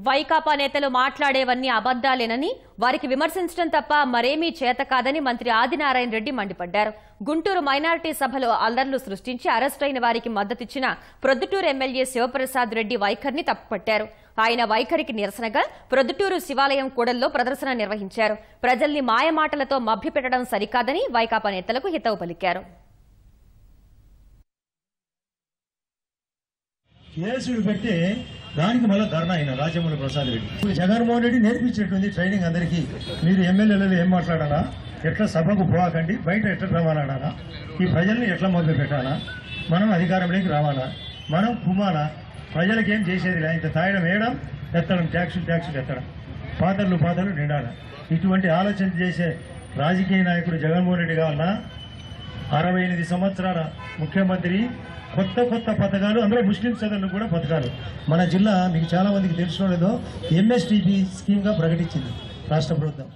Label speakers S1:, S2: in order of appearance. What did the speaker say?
S1: వైకాపా నేతలు మాట్లాడేవన్నీ అబద్దాలేనని వారికి విమర్శించడం తప్ప మరేమీ చేత కాదని మంత్రి ఆదినారాయణ రెడ్డి మండిపడ్డారు. గుంటూరు మైనారిటీ సభలో అల్లర్లు సృష్టించి అరెస్టైన వారికి మద్దతిచ్చిన ప్రొద్దుటూరు ఎమ్మెల్యే శివప్రసాద్ రెడ్డి వైఖరిని తప్పుపట్టారు. ఆయన వైఖరికి నిరసనగా ప్రొద్దుటూరు శివాలయం కూడల్లో ప్రదర్శన నిర్వహించారు. ప్రజల్ని మాయమాటలతో మభ్యపెట్టడం సరికాదని వైకాపా నేతలకు హితవు పలికారు.
S2: కేసులు పెట్టి దానికి మళ్ళీ ధర్నా అయిన రాజమౌళి ప్రసాద్ రెడ్డి ఇప్పుడు జగన్మోహన్ రెడ్డి నేర్పించేటువంటి ట్రైనింగ్ అందరికీ. మీరు ఎమ్మెల్యేలలో ఏం మాట్లాడాలా, ఎట్లా సభకు పోకండి, బయట ఎట్లా రవాణాడాలా, ఈ ప్రజల్ని ఎట్లా మొదలు పెట్టాలా, మనం అధికారంలోకి రావాలా, మనం కుమ్మాలా, ప్రజలకు ఏం చేసేది లే, ఇంత తాయడం వేయడం ఎత్తడం, ట్యాక్సులు ఎత్తడం, పాతర్లు నిండాలి. ఇటువంటి ఆలోచన చేసే రాజకీయ నాయకుడు జగన్మోహన్ రెడ్డి కావాలన్నా 68 సంవత్సరాల ముఖ్యమంత్రి, కొత్త పథకాలు, అందులో ముస్లిం సోదరులకు కూడా పథకాలు. మన జిల్లా మీకు చాలా మందికి తెలిసిన లేదో ఎంఎస్టీపీ స్కీమ్ గా ప్రకటించింది రాష్ట్ర ప్రభుత్వం.